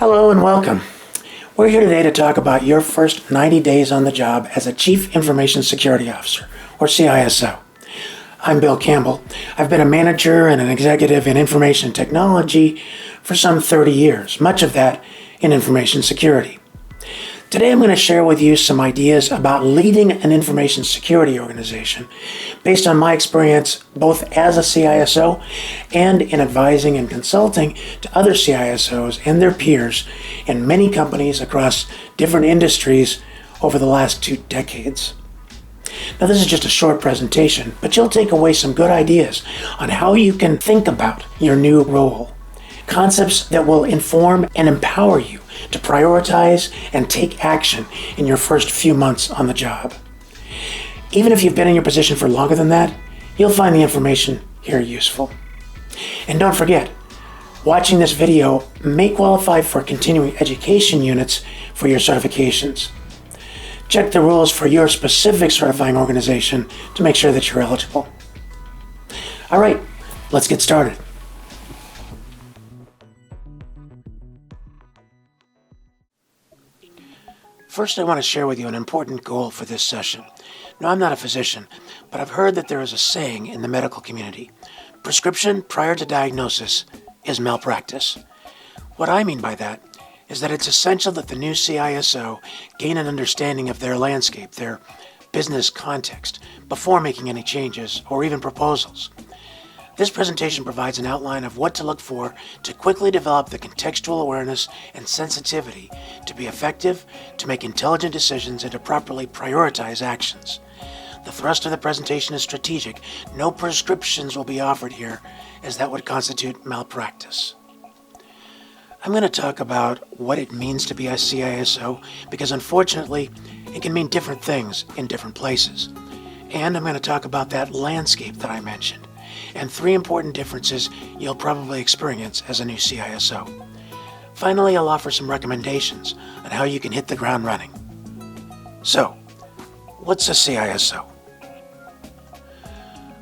Hello and welcome. We're here today to talk about your first 90 days on the job as a Chief Information Security Officer, or CISO. I'm Bill Campbell. I've been a manager and an executive in information technology for some 30 years, much of that in information security. Today I'm going to share with you some ideas about leading an information security organization based on my experience both as a CISO and in advising and consulting to other CISOs and their peers in many companies across different industries over the last 2 decades. Now, this is just a short presentation, but you'll take away some good ideas on how you can think about your new role. Concepts that will inform and empower you to prioritize and take action in your first few months on the job. Even if you've been in your position for longer than that, you'll find the information here useful. And don't forget, watching this video may qualify for continuing education units for your certifications. Check the rules for your specific certifying organization to make sure that you're eligible. All right, let's get started. First, I want to share with you an important goal for this session. Now, I'm not a physician, but I've heard that there is a saying in the medical community: prescription prior to diagnosis is malpractice. What I mean by that is that it's essential that the new CISO gain an understanding of their landscape, their business context, before making any changes or even proposals. This presentation provides an outline of what to look for to quickly develop the contextual awareness and sensitivity to be effective, to make intelligent decisions, and to properly prioritize actions. The thrust of the presentation is strategic. No prescriptions will be offered here, as that would constitute malpractice. I'm going to talk about what it means to be a CISO, because unfortunately, it can mean different things in different places. And I'm going to talk about that landscape that I mentioned, and 3 important differences you'll probably experience as a new CISO. Finally, I'll offer some recommendations on how you can hit the ground running. So, what's a CISO?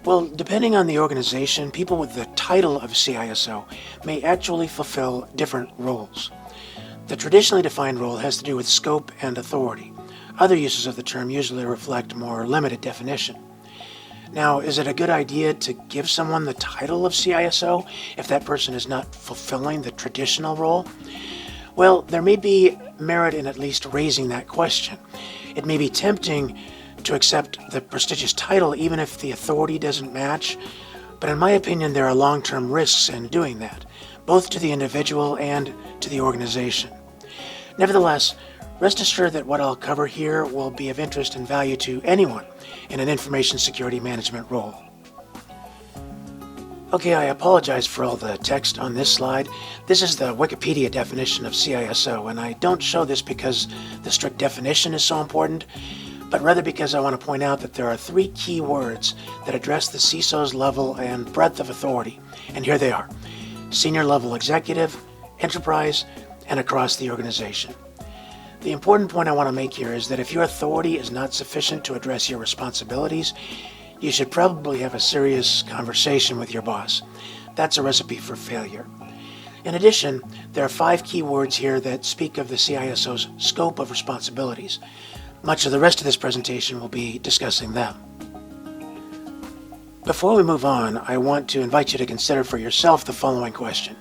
Well, depending on the organization, people with the title of CISO may actually fulfill different roles. The traditionally defined role has to do with scope and authority. Other uses of the term usually reflect more limited definition. Now, is it a good idea to give someone the title of CISO if that person is not fulfilling the traditional role? Well, there may be merit in at least raising that question. It may be tempting to accept the prestigious title even if the authority doesn't match, but in my opinion, there are long-term risks in doing that, both to the individual and to the organization. Nevertheless, rest assured that what I'll cover here will be of interest and value to anyone in an information security management role. Okay, I apologize for all the text on this slide. This is the Wikipedia definition of CISO, and I don't show this because the strict definition is so important, but rather because I want to point out that there are 3 key words that address the CISO's level and breadth of authority, and here they are: senior level executive, enterprise, and across the organization. The important point I want to make here is that if your authority is not sufficient to address your responsibilities, you should probably have a serious conversation with your boss. That's a recipe for failure. In addition, there are 5 key words here that speak of the CISO's scope of responsibilities. Much of the rest of this presentation will be discussing them. Before we move on, I want to invite you to consider for yourself the following question.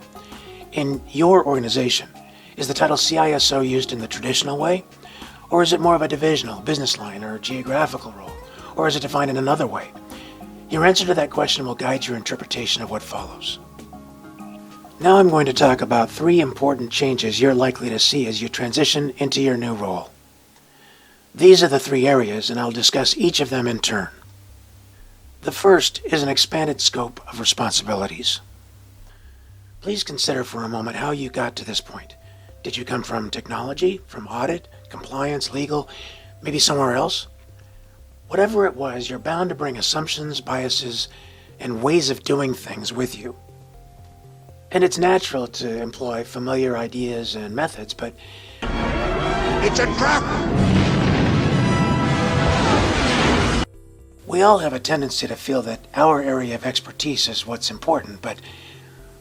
In your organization, is the title CISO used in the traditional way? Or is it more of a divisional, business line, or geographical role? Or is it defined in another way? Your answer to that question will guide your interpretation of what follows. Now I'm going to talk about 3 important changes you're likely to see as you transition into your new role. These are the 3 areas, and I'll discuss each of them in turn. The first is an expanded scope of responsibilities. Please consider for a moment how you got to this point. Did you come from technology, from audit, compliance, legal, maybe somewhere else? Whatever it was, you're bound to bring assumptions, biases, and ways of doing things with you. And it's natural to employ familiar ideas and methods, but it's a trap! We all have a tendency to feel that our area of expertise is what's important, but,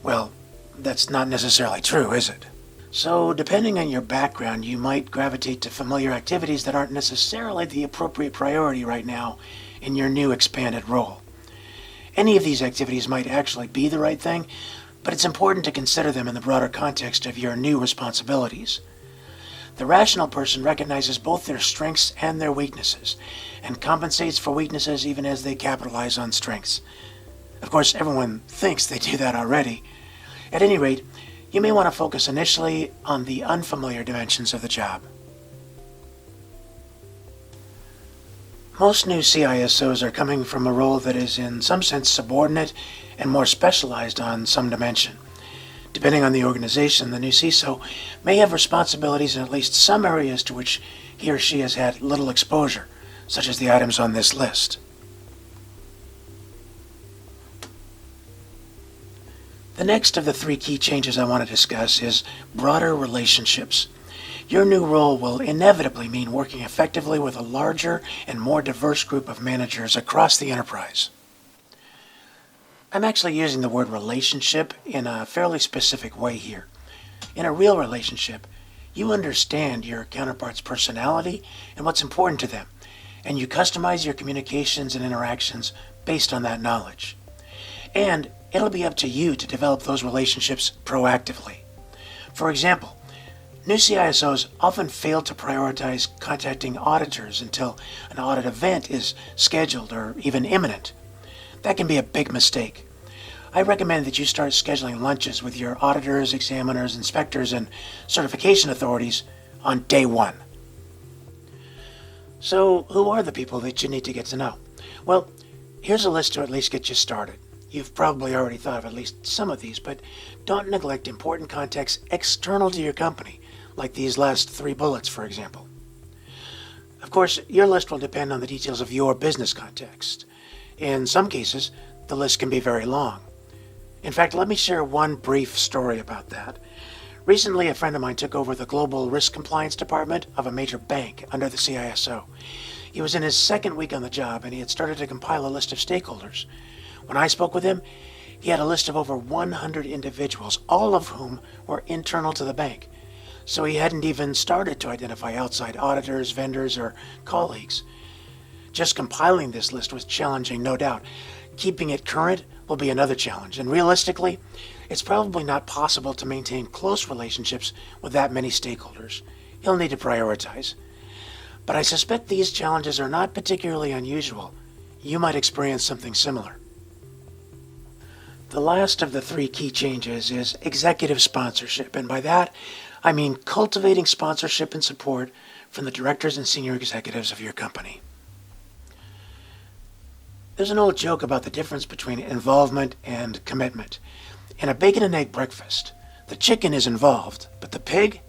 well, that's not necessarily true, is it? So, depending on your background, you might gravitate to familiar activities that aren't necessarily the appropriate priority right now in your new expanded role. Any of these activities might actually be the right thing, but it's important to consider them in the broader context of your new responsibilities. The rational person recognizes both their strengths and their weaknesses, and compensates for weaknesses even as they capitalize on strengths. Of course, everyone thinks they do that already. At any rate, you may want to focus initially on the unfamiliar dimensions of the job. Most new CISOs are coming from a role that is in some sense subordinate and more specialized on some dimension. Depending on the organization, the new CISO may have responsibilities in at least some areas to which he or she has had little exposure, such as the items on this list. The next of the 3 key changes I want to discuss is broader relationships. Your new role will inevitably mean working effectively with a larger and more diverse group of managers across the enterprise. I'm actually using the word relationship in a fairly specific way here. In a real relationship, you understand your counterpart's personality and what's important to them, and you customize your communications and interactions based on that knowledge. And it'll be up to you to develop those relationships proactively. For example, new CISOs often fail to prioritize contacting auditors until an audit event is scheduled or even imminent. That can be a big mistake. I recommend that you start scheduling lunches with your auditors, examiners, inspectors, and certification authorities on day 1. So, who are the people that you need to get to know? Well, here's a list to at least get you started. You've probably already thought of at least some of these, but don't neglect important contexts external to your company, like these last 3 bullets, for example. Of course, your list will depend on the details of your business context. In some cases, the list can be very long. In fact, let me share one brief story about that. Recently, a friend of mine took over the Global Risk Compliance Department of a major bank under the CISO. He was in his 2nd week on the job, and he had started to compile a list of stakeholders. When I spoke with him, he had a list of over 100 individuals, all of whom were internal to the bank. So he hadn't even started to identify outside auditors, vendors, or colleagues. Just compiling this list was challenging, no doubt. Keeping it current will be another challenge, and realistically, it's probably not possible to maintain close relationships with that many stakeholders. He'll need to prioritize. But I suspect these challenges are not particularly unusual. You might experience something similar. The last of the 3 key changes is executive sponsorship, and by that, I mean cultivating sponsorship and support from the directors and senior executives of your company. There's an old joke about the difference between involvement and commitment. In a bacon and egg breakfast, the chicken is involved, but the pig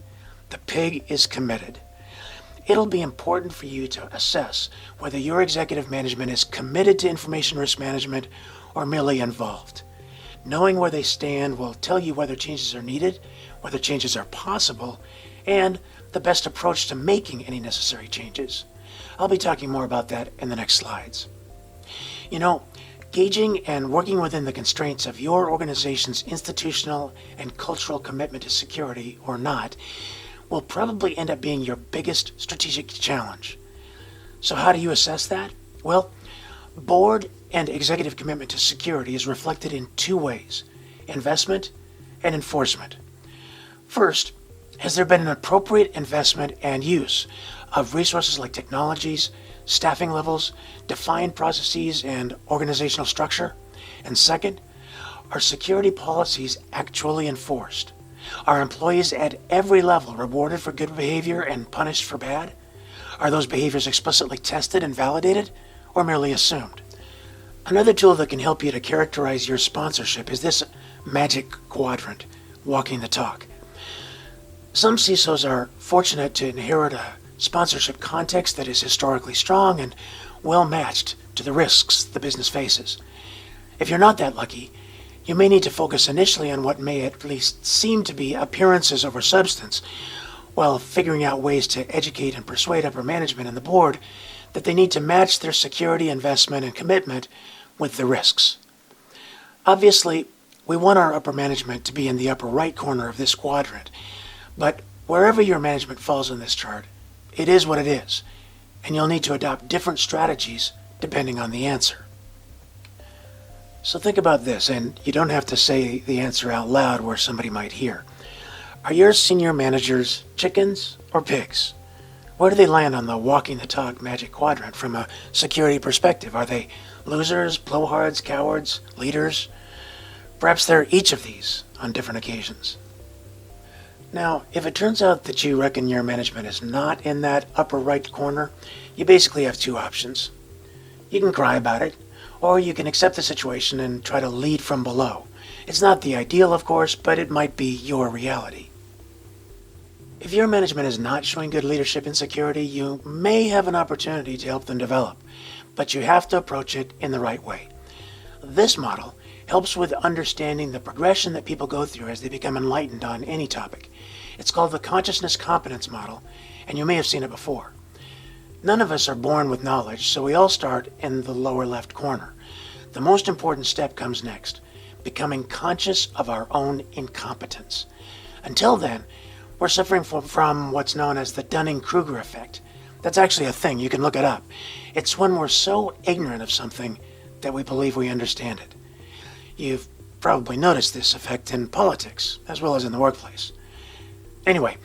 is committed. It'll be important for you to assess whether your executive management is committed to information risk management or merely involved. Knowing where they stand will tell you whether changes are needed, whether changes are possible, and the best approach to making any necessary changes. I'll be talking more about that in the next slides. You know, gauging and working within the constraints of your organization's institutional and cultural commitment to security or not will probably end up being your biggest strategic challenge. So how do you assess that? Well, board and executive commitment to security is reflected in 2 ways: investment and enforcement. First, has there been an appropriate investment and use of resources like technologies, staffing levels, defined processes, and organizational structure? And second, are security policies actually enforced? Are employees at every level rewarded for good behavior and punished for bad? Are those behaviors explicitly tested and validated, or merely assumed? Another tool that can help you to characterize your sponsorship is this magic quadrant, walking the talk. Some CISOs are fortunate to inherit a sponsorship context that is historically strong and well matched to the risks the business faces. If you're not that lucky, you may need to focus initially on what may at least seem to be appearances over substance, while figuring out ways to educate and persuade upper management and the board that they need to match their security investment and commitment with the risks. Obviously, we want our upper management to be in the upper right corner of this quadrant, But wherever your management falls in this chart, it is what it is, and you'll need to adopt different strategies depending on the answer. So think about this, and you don't have to say the answer out loud where somebody might hear. Are your senior managers chickens or pigs? Where do they land on the walking the talk magic quadrant from a security perspective? Are they losers, blowhards, cowards, leaders? Perhaps they're each of these on different occasions. Now, if it turns out that you reckon your management is not in that upper right corner, you basically have two options. You can cry about it, or you can accept the situation and try to lead from below. It's not the ideal, of course, but it might be your reality. If your management is not showing good leadership in security, you may have an opportunity to help them develop, but you have to approach it in the right way. This model helps with understanding the progression that people go through as they become enlightened on any topic. It's called the Consciousness Competence model, and you may have seen it before. None of us are born with knowledge, so we all start in the lower left corner. The most important step comes next, becoming conscious of our own incompetence. Until then, we're suffering from what's known as the Dunning-Kruger effect. That's actually a thing, you can look it up. It's when we're so ignorant of something that we believe we understand it. You've probably noticed this effect in politics, as well as in the workplace. Anyway,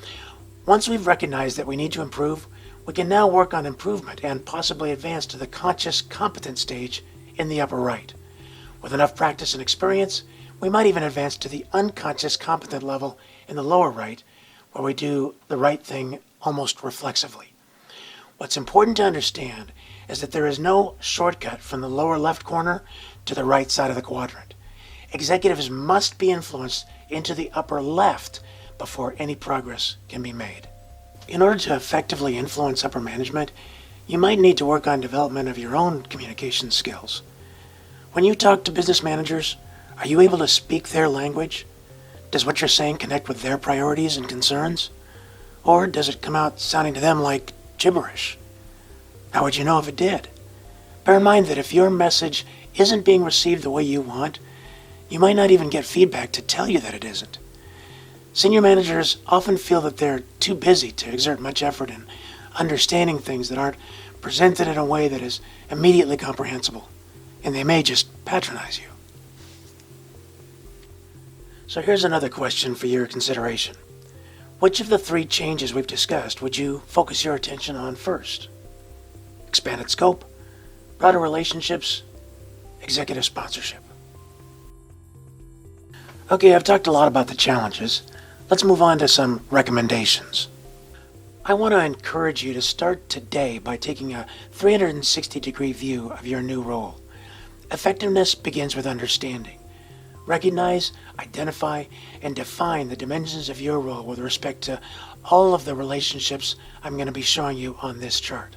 once we've recognized that we need to improve, we can now work on improvement and possibly advance to the conscious competence stage in the upper right. With enough practice and experience, we might even advance to the unconscious competent level in the lower right, where we do the right thing almost reflexively. What's important to understand is that there is no shortcut from the lower left corner to the right side of the quadrant. Executives must be influenced into the upper left before any progress can be made. In order to effectively influence upper management, you might need to work on development of your own communication skills. When you talk to business managers, are you able to speak their language? Does what you're saying connect with their priorities and concerns? Or does it come out sounding to them like gibberish? How would you know if it did? Bear in mind that if your message isn't being received the way you want, you might not even get feedback to tell you that it isn't. Senior managers often feel that they're too busy to exert much effort in understanding things that aren't presented in a way that is immediately comprehensible, and they may just patronize you. So here's another question for your consideration. Which of the three changes we've discussed would you focus your attention on first? Expanded scope, broader relationships, executive sponsorship. Okay, I've talked a lot about the challenges. Let's move on to some recommendations. I want to encourage you to start today by taking a 360-degree view of your new role. Effectiveness begins with understanding. Recognize, identify, and define the dimensions of your role with respect to all of the relationships I'm going to be showing you on this chart.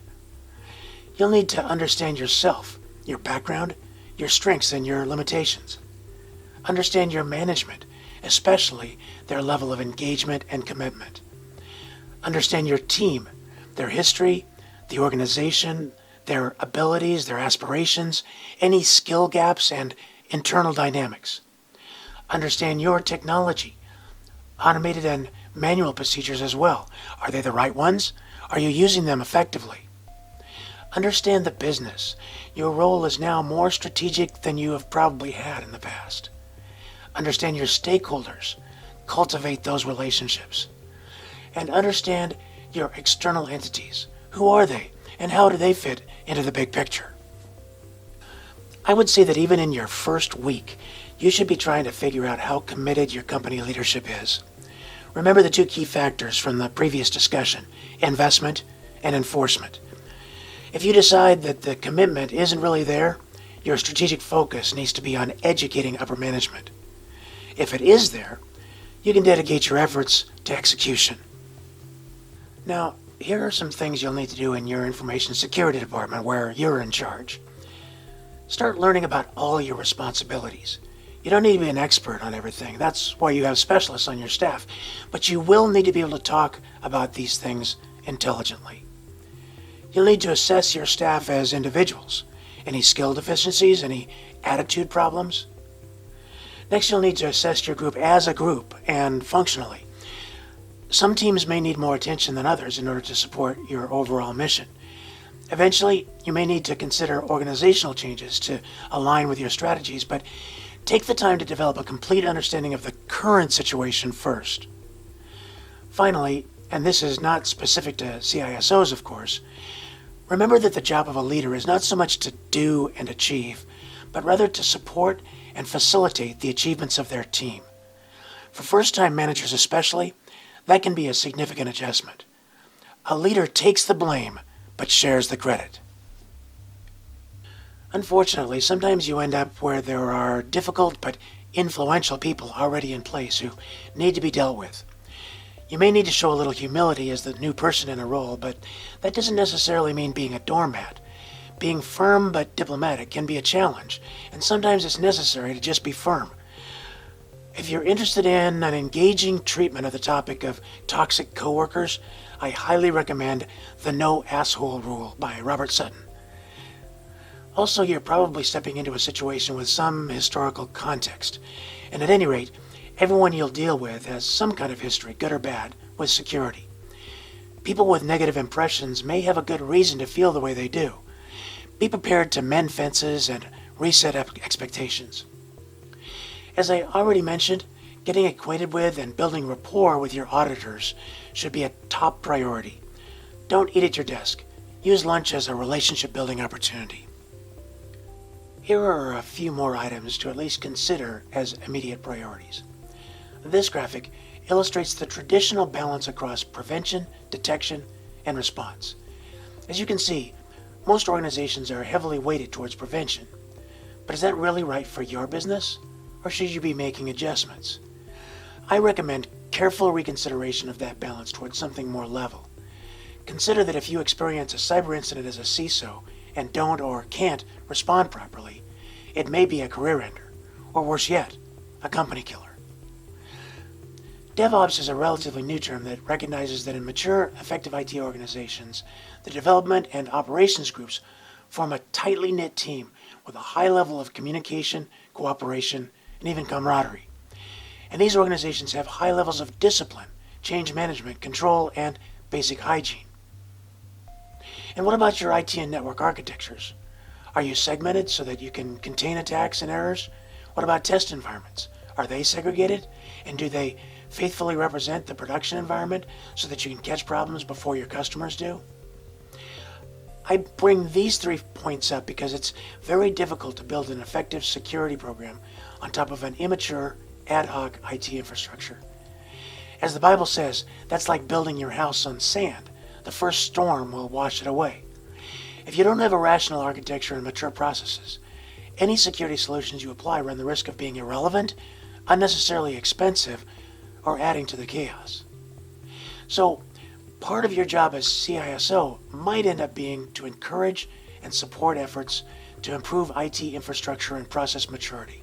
You'll need to understand yourself, your background, your strengths, and your limitations. Understand your management, especially their level of engagement and commitment. Understand your team, their history, the organization, their abilities, their aspirations, any skill gaps, and internal dynamics. Understand your technology, automated and manual procedures as well. Are they the right ones? Are you using them effectively? Understand the business. Your role is now more strategic than you have probably had in the past. Understand your stakeholders. Cultivate those relationships. And understand your external entities. Who are they, and how do they fit into the big picture? I would say that even in your first week, you should be trying to figure out how committed your company leadership is. Remember the two key factors from the previous discussion, investment and enforcement. If you decide that the commitment isn't really there, your strategic focus needs to be on educating upper management. If it is there, you can dedicate your efforts to execution. Now, here are some things you'll need to do in your information security department where you're in charge. Start learning about all your responsibilities. You don't need to be an expert on everything. That's why you have specialists on your staff. But you will need to be able to talk about these things intelligently. You'll need to assess your staff as individuals. Any skill deficiencies, any attitude problems. Next, you'll need to assess your group as a group and functionally. Some teams may need more attention than others in order to support your overall mission. Eventually, you may need to consider organizational changes to align with your strategies, but take the time to develop a complete understanding of the current situation first. Finally, and this is not specific to CISOs, of course, remember that the job of a leader is not so much to do and achieve, but rather to support and facilitate the achievements of their team. For first-time managers especially, that can be a significant adjustment. A leader takes the blame, but shares the credit. Unfortunately, sometimes you end up where there are difficult but influential people already in place who need to be dealt with. You may need to show a little humility as the new person in a role, but that doesn't necessarily mean being a doormat. Being firm but diplomatic can be a challenge, and sometimes it's necessary to just be firm. If you're interested in an engaging treatment of the topic of toxic coworkers, I highly recommend The No Asshole Rule by Robert Sutton. Also, you're probably stepping into a situation with some historical context, and at any rate, everyone you'll deal with has some kind of history, good or bad, with security. People with negative impressions may have a good reason to feel the way they do. Be prepared to mend fences and reset expectations. As I already mentioned, getting acquainted with and building rapport with your auditors should be a top priority. Don't eat at your desk. Use lunch as a relationship-building opportunity. Here are a few more items to at least consider as immediate priorities. This graphic illustrates the traditional balance across prevention, detection, and response. As you can see, most organizations are heavily weighted towards prevention. But is that really right for your business? Or should you be making adjustments? I recommend careful reconsideration of that balance towards something more level. Consider that if you experience a cyber incident as a CISO and don't or can't respond properly, it may be a career ender, or worse yet, a company killer. DevOps is a relatively new term that recognizes that in mature, effective IT organizations, the development and operations groups form a tightly knit team with a high level of communication, cooperation, and even camaraderie. And these organizations have high levels of discipline, change management, control, and basic hygiene. And what about your IT and network architectures? Are you segmented so that you can contain attacks and errors? What about test environments? Are they segregated? And do they faithfully represent the production environment so that you can catch problems before your customers do? I bring these 3 points up because it's very difficult to build an effective security program on top of an immature, ad hoc IT infrastructure. As the Bible says, that's like building your house on sand. The first storm will wash it away. If you don't have a rational architecture and mature processes, any security solutions you apply run the risk of being irrelevant, unnecessarily expensive, or adding to the chaos. So, part of your job as CISO might end up being to encourage and support efforts to improve IT infrastructure and process maturity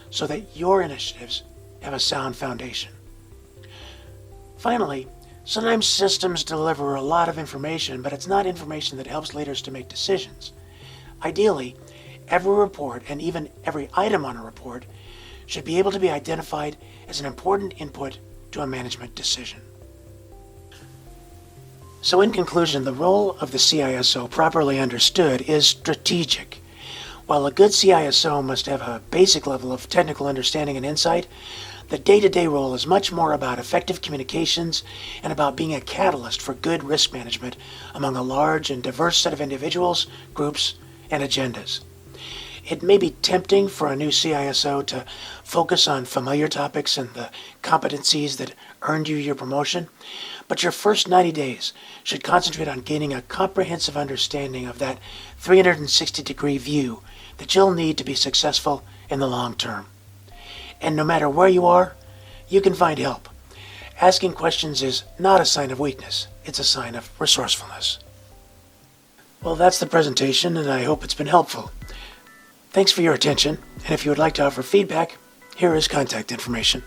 so that your initiatives have a sound foundation. Finally, sometimes systems deliver a lot of information, but it's not information that helps leaders to make decisions. Ideally, every report and even every item on a report should be able to be identified as an important input to a management decision. So in conclusion, the role of the CISO, properly understood, is strategic. While a good CISO must have a basic level of technical understanding and insight, the day-to-day role is much more about effective communications and about being a catalyst for good risk management among a large and diverse set of individuals, groups, and agendas. It may be tempting for a new CISO to focus on familiar topics and the competencies that earned you your promotion, but your first 90 days should concentrate on gaining a comprehensive understanding of that 360-degree view that you'll need to be successful in the long term. And no matter where you are, you can find help. Asking questions is not a sign of weakness, it's a sign of resourcefulness. Well, that's the presentation, and I hope it's been helpful. Thanks for your attention, and if you would like to offer feedback, here is contact information.